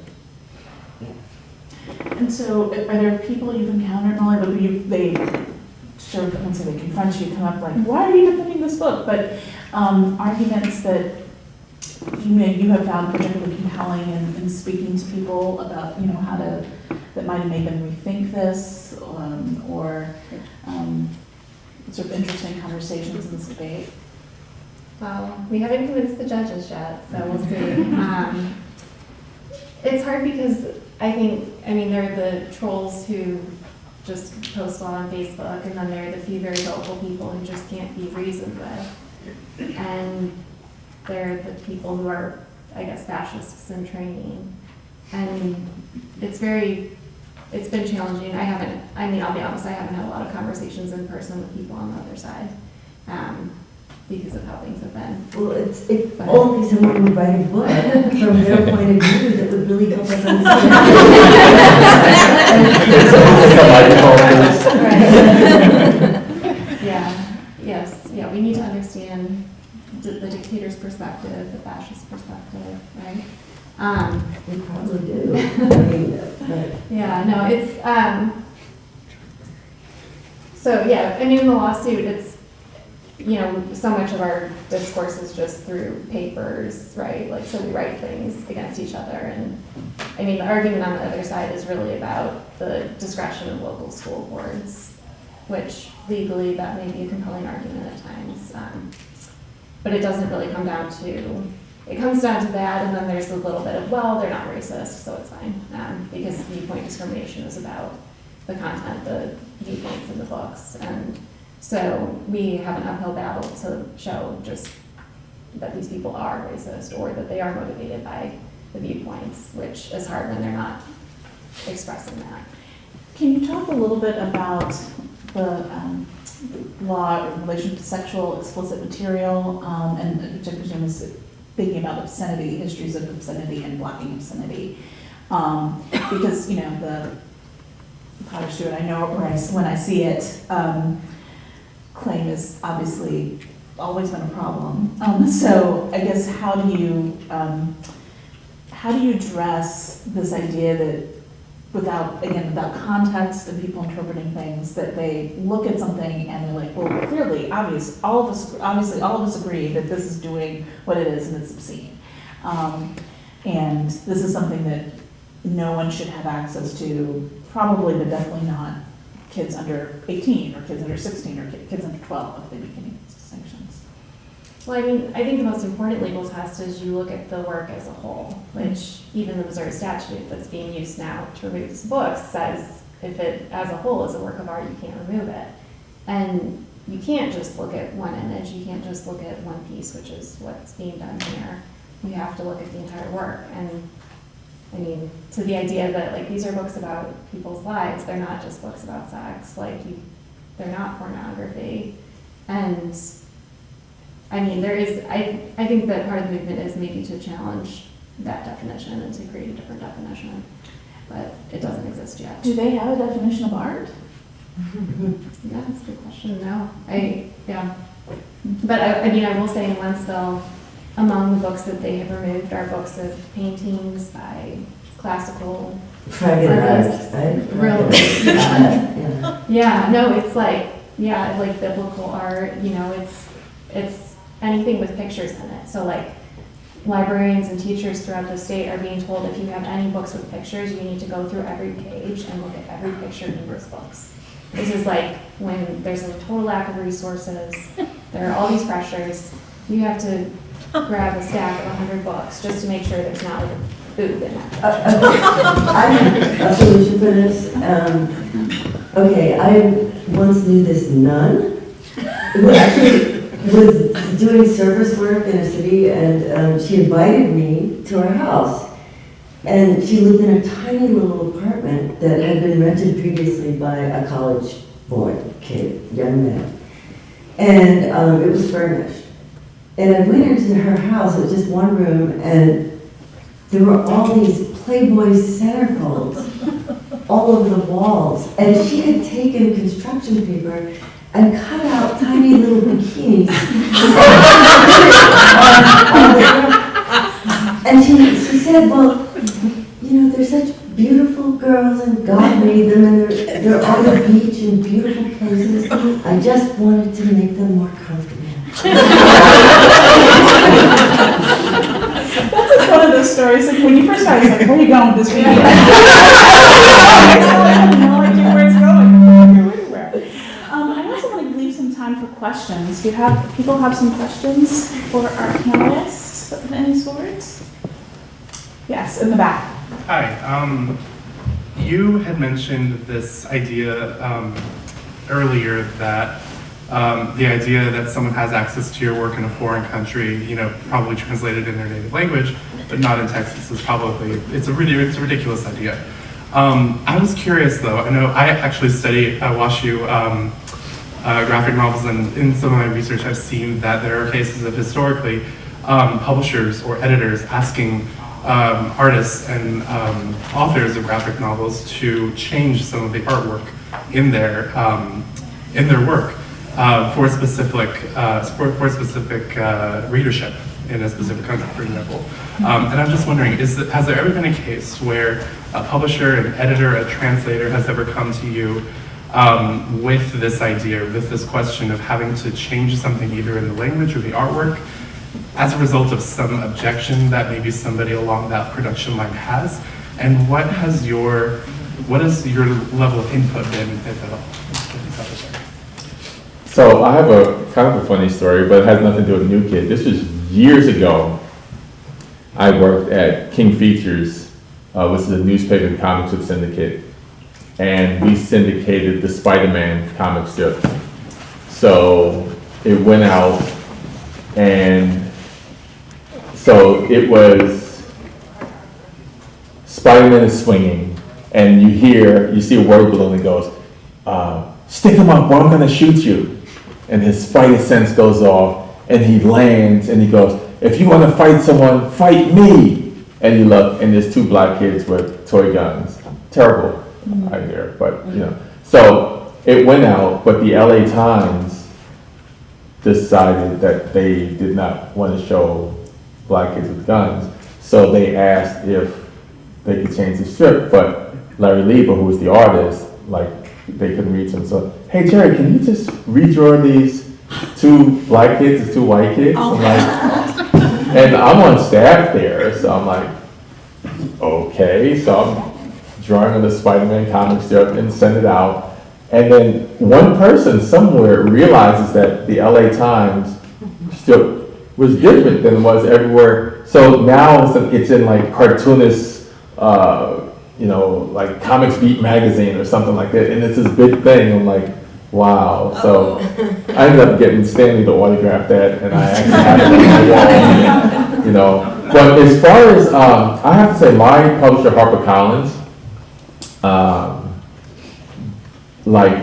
And so, are there people you've encountered, not only that they sort of, I wouldn't say they confront you, come up like, why are you defending this book? But arguments that you have found particularly compelling in speaking to people about, how that might have made them rethink this, or sort of interesting conversations in this debate. Well, we haven't convinced the judges yet, so we'll see. It's hard because I mean, there are the trolls who just post on Facebook, and then there are the few very vocal people who just can't be reasoned with. And there are the people who are, I guess, fascists in training. And it's been challenging. I'll be honest, I haven't had a lot of conversations in person with people on the other side, because of how things have been. Well, if only someone would write a book from their point of view that would really help us understand. agitator's perspective, the fascist perspective, right? We probably do. I mean, but Yeah, no, it's, so yeah, I mean, in the lawsuit, it's, you know, so much of our discourse is just through papers, right? Like, so we write things against each other, and I mean, the argument on the other side is really about the discretion of local school boards, which legally that may be a compelling argument at times. But it doesn't really come down to, it comes down to that, and then there's a little bit of, well, they're not racist, so it's fine. Because viewpoint discrimination is about the content, the viewpoints in the books. And so we have an uphill battle to show just that these people are racist or that they are motivated by the viewpoints, which is hard when they're not expressing that. Can you talk a little bit about the law in relation to sexual explicit material, and which I presume is thinking about obscenity, histories of obscenity and blocking obscenity? Because, you know, the Potter Stewart, I know when I see it, claim is obviously always been a problem. So I guess how do you address this idea that without context and people interpreting things, that they look at something and they're like, well, clearly, obviously, all of us agree that this is doing what it is and it's obscene. And this is something that no one should have access to, probably, but definitely not kids under 18 or kids under 16 or kids under 12 if they make any distinctions. Well, I mean, I think the most important legal test is you look at the work as a whole, which even the Missouri statute that's being used now to remove this book says if it as a whole is a work of art, you can't remove it. And you can't just look at one image, you can't just look at one piece, which is what's being done here. You have to look at the entire work. And I mean, to the idea that like these are books about people's lives, they're not just books about sex, they're not pornography. And I mean, there is, I think that part of the movement is maybe to challenge that definition and to create a different definition, but it doesn't exist yet. Do they have a definition of art? Yeah, that's a good question. No, yeah. But I mean, I will say in Wentzville, among the books that they have removed are books of paintings by classical artists. Really? Yeah, no, it's like biblical art, you know, it's anything with pictures in it. So like librarians and teachers throughout the state are being told if you have any books with pictures, you need to go through every page and look at every picture in those books. This is like when there's a total lack of resources, there are all these pressures, you have to grab a stack of 100 books just to make sure there's not like a boob in that. I have a solution for this. Okay, I once knew this nun who actually was doing service work in a city, and she invited me to her house. And she lived in a tiny little apartment that had been rented previously by a college-boy kid, young man. And it was furnished. And I went into her house, it was just one room, and there were all these Playboy centerfolds all over the walls. And she had taken construction paper and cut out tiny little bikinis. And she said, well, you know, they're such beautiful girls and God made them and they're on the beach in beautiful places. I just wanted to make them more comfortable. That's like one of those stories, like when you first started, it's like, where are you going with this video? I have no idea where it's going. It's like, everywhere. I also want to leave some time for questions. Do people have some questions for our panelists of any sort? Yes, in the back. Hi. You had mentioned this idea earlier that the idea that someone has access to your work in a foreign country, you know, probably translated in their native language, but not in Texas, is probably, it's a ridiculous idea. I was curious though, I know I actually study at WashU graphic novels, and in some of my research I've seen that there are cases of historically publishers or editors asking artists and authors of graphic novels to change some of the artwork in their work. for specific readership in a specific country, for example. And I'm just wondering, has there ever been a case where a publisher, an editor, a translator has ever come to you with this idea, with this question of having to change something either in the language or the artwork as a result of some objection that maybe somebody along that production line has? And what is your level of input been, if at all? So I have a kind of a funny story, but it has nothing to do with New Kid. This was years ago. I worked at King Features, which is a newspaper and comic strip syndicate, and we syndicated the Spider-Man comic strip. So it went out, and so it was Spider-Man is swinging, and you see a word balloon that goes, stick him up or I'm gonna shoot you. And his spidey sense goes off, and he lands, and he goes, if you wanna fight someone, fight me. And you look, and there's two black kids with toy guns. Terrible idea, but you know. So it went out, but the LA Times decided that they did not want to show black kids with guns. So they asked if they could change the strip, but Larry Lieber, who was the artist, like, they couldn't reach him. So, hey Jerry, can you just redraw these two black kids as two white kids? Oh. I'm like, and I'm on staff there, so I'm like, okay. So I'm drawing on the Spider-Man comic strip and send it out. And then one person somewhere realizes that the LA Times strip was different than it was everywhere. So now it's in like cartoonist, like Comics Beat magazine or something like that, and it's this big thing. I'm like, wow. So I ended up getting Stanley to autograph that, and I actually had it on the wall, But as far as, I have to say, my publisher, HarperCollins,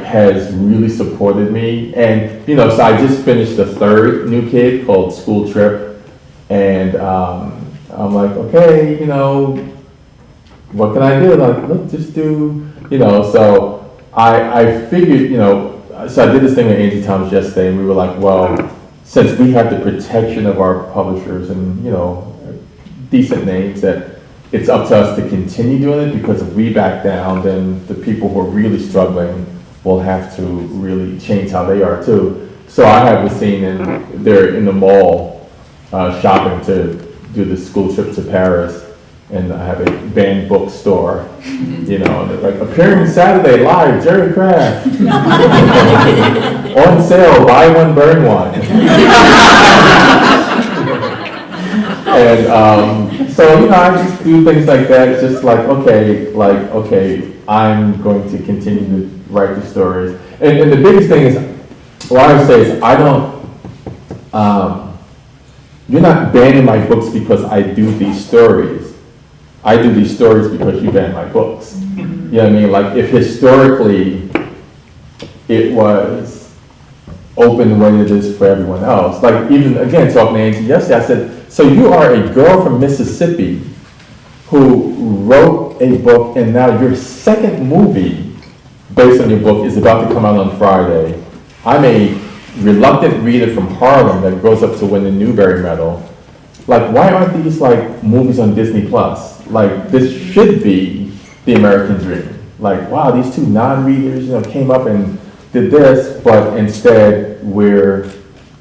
has really supported me. And, so I just finished the third New Kid called School Trip, and I'm like, okay, what can I do? Like, let's just do, so I figured, so I did this thing with Angie Thomas yesterday, and we were like, well, since we have the protection of our publishers and, decent names, that it's up to us to continue doing it, because if we back down, then the people who are really struggling will have to really change how they are too. So I have a scene they're in the mall shopping to do the school trip to Paris. And I have a banned bookstore, and they're like, appearing Saturday live, Jerry Craft. On sale, buy one, burn one. And so, I just do things like that. It's just like, okay, I'm going to continue to write the stories. And the biggest thing is, what I would say is, I don't, you're not banning my books because I do these stories. I do these stories because you ban my books. You know what I mean? Like, if historically it was open the way it is for everyone else. Like, even, again, talking to Angie yesterday, I said, so you are a girl from Mississippi who wrote a book, and now your second movie based on your book is about to come out on Friday. I'm a reluctant reader from Harlem that grows up to win the Newbery Medal. Like, why aren't these, like, movies on Disney Plus? Like, this should be the American dream. Like, wow, these two non-readers, came up and did this, but instead we're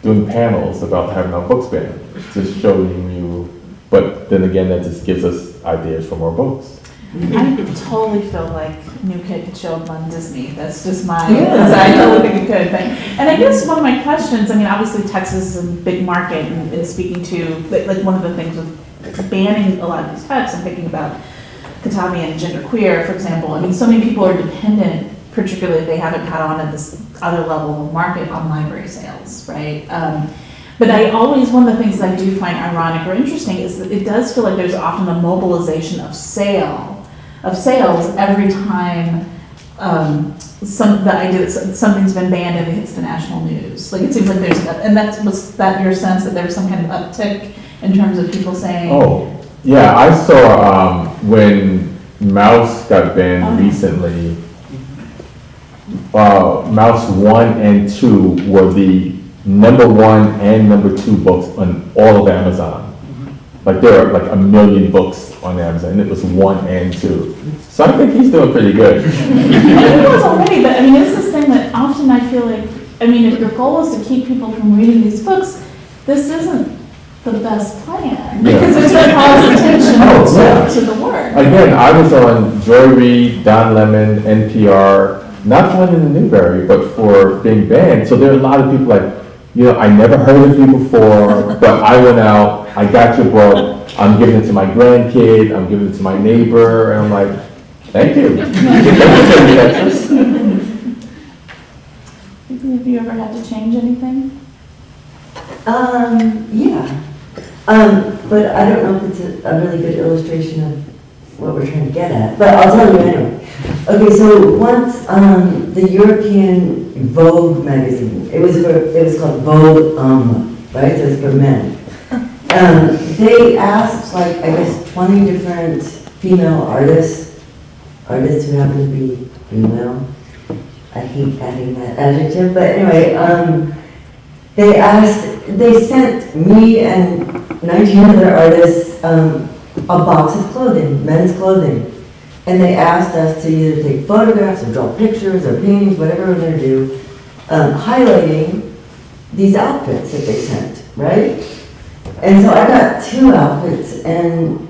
doing panels about having our books banned. Just showing you, but then again, that just gives us ideas for more books. I totally feel like New Kid could show up on Disney. That's just I totally think it could. And I guess one of my questions, obviously Texas is a big market, and is speaking to, like one of the things with banning a lot of these texts, I'm thinking about Katami and genderqueer, for example. So many people are dependent, particularly if they haven't caught on at this other level of market, on library sales, right? But one of the things I do find ironic or interesting is that it does feel like there's often a mobilization of sales every time the idea that something's been banned and it hits the national news. Like, it seems like was that your sense that there was some kind of uptick in terms of people saying? Oh, yeah, I saw when Mouse got banned recently, Mouse 1 and 2 were the number 1 and number 2 books on all of Amazon. Like there are like 1 million books on Amazon, and it was 1 and 2. So I think he's doing pretty good. It was already, but I mean, it's this thing that often I feel like, I mean, if your goal is to keep people from reading these books, this isn't the best plan. Because it's going to cause attention to the word. Again, I was on Joy Reid, Don Lemon, NPR, not for London and Newberry, but for being banned. So there are a lot of people like, you know, I never heard of you before, but I went out, I got your book, I'm giving it to my grandkid, I'm giving it to my neighbor, and I'm like, thank you. Have you ever had to change anything? Yeah. But I don't know if it's a really good illustration of what we're trying to get at, but I'll tell you anyway. Okay, so once the European Vogue magazine, it was called Vogue, right? So it's for men. They asked like I guess 20 different female artists who happen to be female. I hate adding that adjective, but anyway, they sent me and 19 other artists a box of clothing, men's clothing. And they asked us to either take photographs or draw pictures or paintings, whatever we're going to do, highlighting these outfits that they sent, right? And so I got 2 outfits, and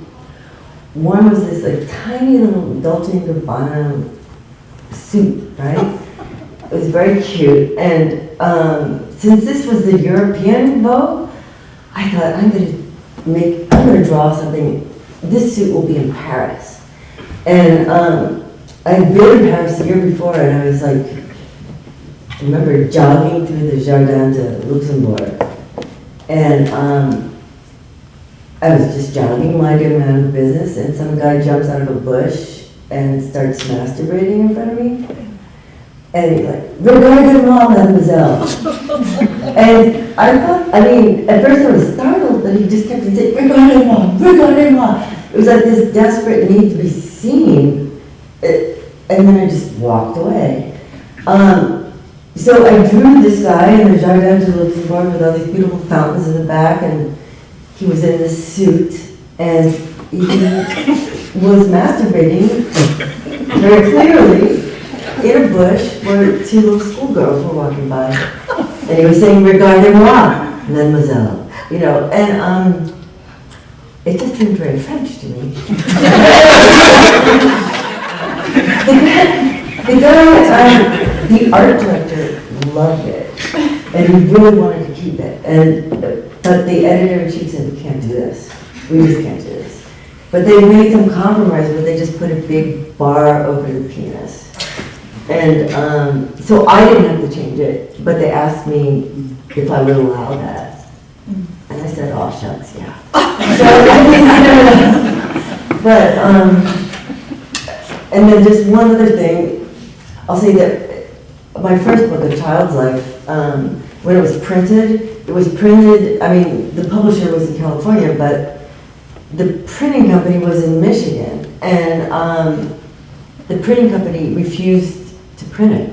one was this like tiny little Dolce & Gabbana suit, right? It was very cute, and since this was the European Vogue, I thought I'm going to draw something. This suit will be in Paris. And I'd been in Paris the year before, and I was like, I remember jogging through the Jardin de Luxembourg. And I was just jogging, minding my own business, and some guy jumps out of a bush and starts masturbating in front of me. And he's like, "Regardez-moi, mademoiselle." And I thought, I mean, at first I was startled, but he just kept saying, "Regardez-moi, regardez-moi." It was like this desperate need to be seen, and then I just walked away. So I drew this guy in the Jardin de Luxembourg with all these beautiful fountains in the back, and he was in this suit, and he was masturbating very clearly in a bush where 2 little schoolgirls were walking by. And he was saying, "Regardez-moi, mademoiselle." You know, and it just seemed very French to me. The art director loved it, and he really wanted to keep it. But the editor-in-chief said, "We can't do this. We just can't do this." But they made some compromise where they just put a big bar over the penis. And so I didn't have to change it, but they asked me if I would allow that. And I said, "Oh, shucks, yeah." But, and then just one other thing, I'll say that my first book, A Child's Life, when it was printed, I mean, the publisher was in California, but the printing company was in Michigan, and the printing company refused to print it.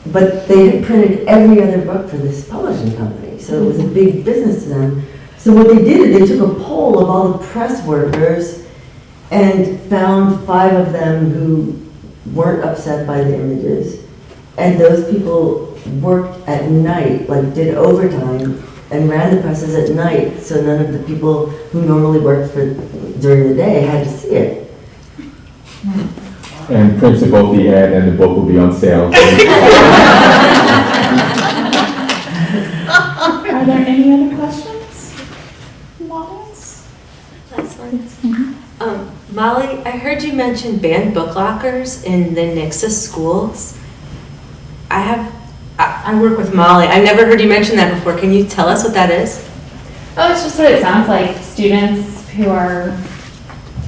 But they had printed every other book for this publishing company, so it was a big business to them. So what they did is they took a poll of all the press workers and found 5 of them who weren't upset by the images. And those people worked at night, like did overtime, and ran the presses at night, so none of the people who normally worked during the day had to see it. And prints of both the ad and the book will be on sale. Are there any other questions from the audience? Last one. Molly, I heard you mention banned book lockers in the Nixus schools. I work with Molly. I've never heard you mention that before. Can you tell us what that is? Oh, it's just what it sounds like. Students who are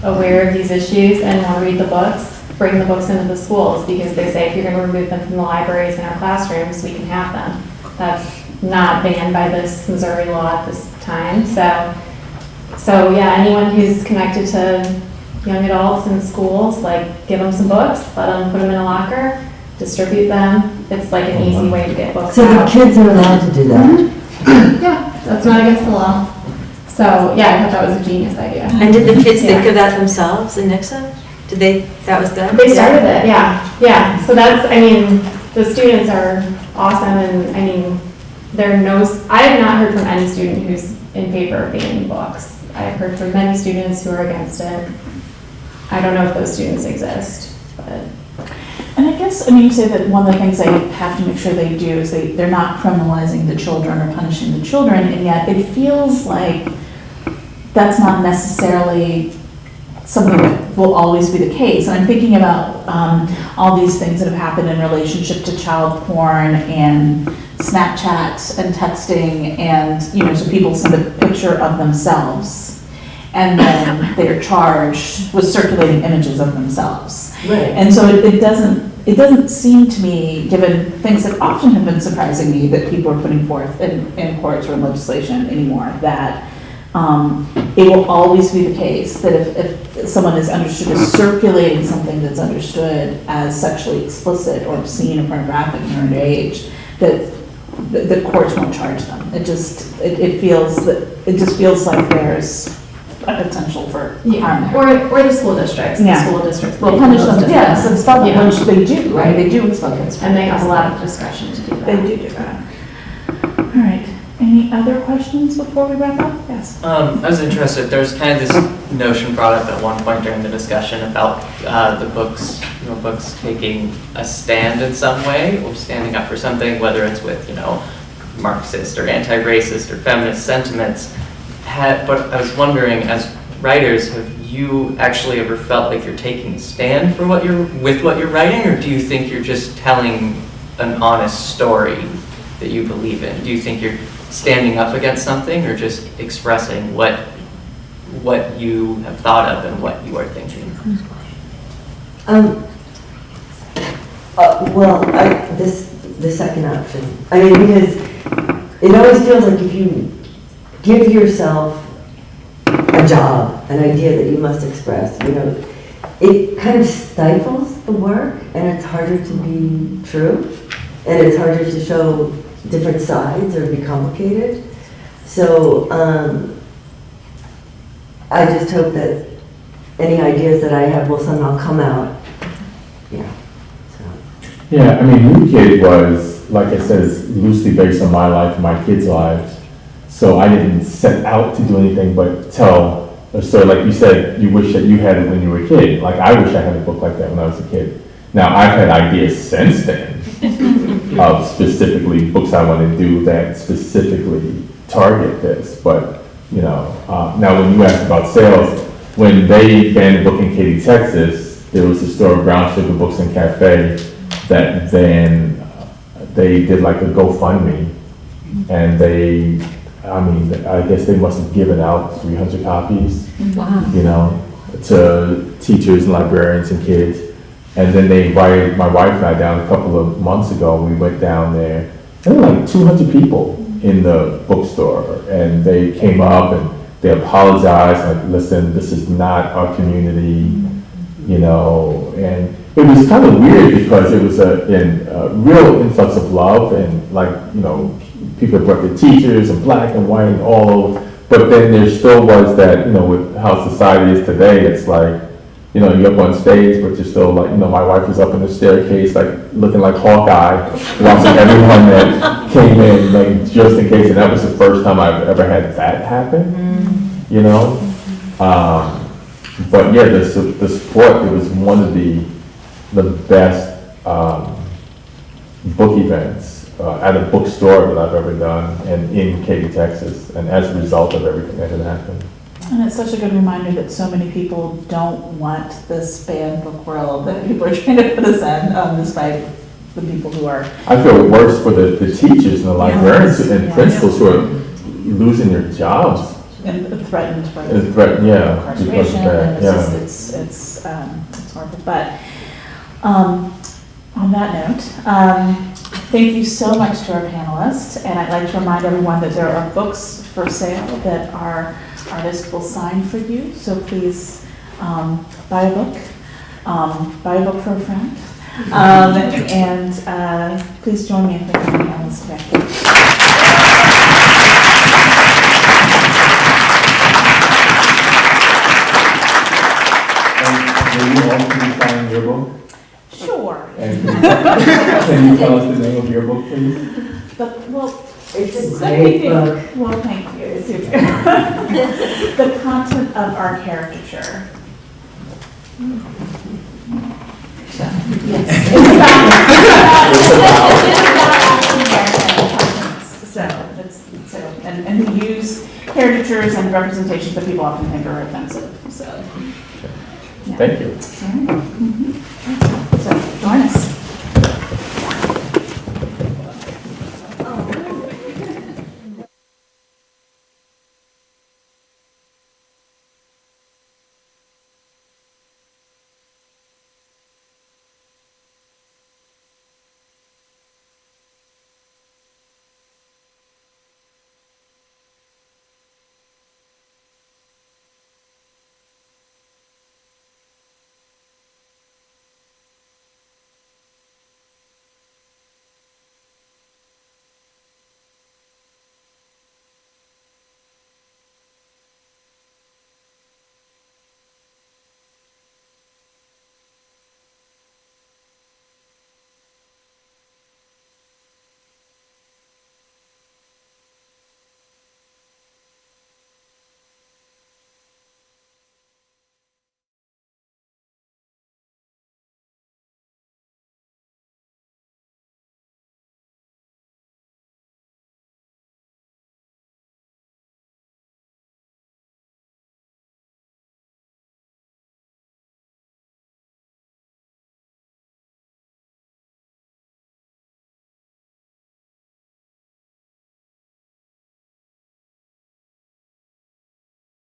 aware of these issues and want to read the books, bring the books into the schools because they say if you're going to remove them from the libraries in our classrooms, we can have them. That's not banned by this Missouri law at this time. So yeah, anyone who's connected to young adults in schools, like give them some books, let them put them in a locker, distribute them. It's like an easy way to get books So the out. kids are allowed to do that? Yeah, that's not against the law. So, yeah, I thought that was a genius idea. And did the kids think Yeah. of that themselves in Nixa? Did they, that was them? They started it, yeah, yeah. So that's, I mean, the students are awesome, and I mean, I have not heard from any student who's in favor of banning books. I've heard from many students who are against it. I don't know if those students exist, but. And I guess, I mean, you say that one of the things they have to make sure they do is they're not criminalizing the children or punishing the children, and yet it feels like that's not necessarily something that will always be the case. And I'm thinking about all these things that have happened in relationship to child porn and Snapchat and texting, and, you know, so people send a picture of themselves and then they're charged with circulating images of themselves. Right. And so it doesn't seem to me, given things that often have been surprising me that people are putting forth in courts or in legislation anymore, that it will always be the case that if someone is understood as circulating something that's understood as sexually explicit or obscene or pornographic in an age, that the courts won't charge them. It just feels like there's a potential for harm there. Or the school districts. Yeah. The school districts. Well, punish them, yes, it's not Yeah. which they do, right? They do expel kids. And they have a lot of discretion to do that. They do that. All right. Any other questions before we wrap up? Yes. I was interested, there's kind of this notion brought up at one point during the discussion about the books, books taking a stand in some way or standing up for something, whether it's with, Marxist or anti-racist or feminist sentiments. But I was wondering, as writers, have you actually ever felt like you're taking a stand for what you're writing, or do you think you're just telling an honest story that you believe in? Do you think you're standing up against something, or just expressing what you have thought of and what you are thinking? The second option. I mean, because it always feels like if you give yourself a job, an idea that you must express, it kind of stifles the work, and it's harder to be true, and it's harder to show different sides or be complicated. So I just hope that any ideas that I have will somehow come out. Yeah. So. Yeah, I mean, New Kid was, like I said, it's loosely based on my life and my kids' lives. So I didn't set out to do anything but tell a story. Like you said, you wish that you had it when you were a kid. Like I wish I had a book like that when I was a kid. Now, I've had ideas since then of specifically books I want to do that specifically target this. But, now when you asked about sales, when they banned the book in Katy, Texas, there was a store, Brown Sugar Books and Cafe, that then they did like a GoFundMe, and I guess they must have given out 300 copies, Wow. To teachers and librarians and kids. And then they invited my wife and I down a couple of months ago. We went down there. There were like 200 people in the bookstore, and they came up and they apologized, like, listen, this is not our community, and it was kind of weird because it was a real influx of love, and people brought their teachers and black and white and all, but then there still was that, with how society is today, it's like, you're up on stage, but you're still like, my wife was up in the staircase, like, looking like Hawkeye, watching everyone that came in, like, just in case, and that was the first time I've ever had that happen, But yeah, the support, it was one of the best book events at a bookstore that I've ever done, and in Katy, Texas, and as a result of everything that had happened. And it's such a good reminder that so many people don't want this banned book world that people are trying to put us in, despite the people who are. I feel worse for the teachers and the librarians and Yeah. principals who are losing their jobs. And threatened by Incarceration, incarceration, and it's horrible. But on that note, thank you so much to our panelists, and I'd like to remind everyone that there are books for sale that our artist will sign for you. So please buy a book for a friend. And please join me in thanking Alison Bectal. And will you also be signing your book? Sure. And can you tell us the name of your book, please? Well, It's a great book. well, thank you. The content of our caricature. So, yes, it's about and we use caricatures and representations that people often think are offensive. So, yeah. Thank you. All right. So join us.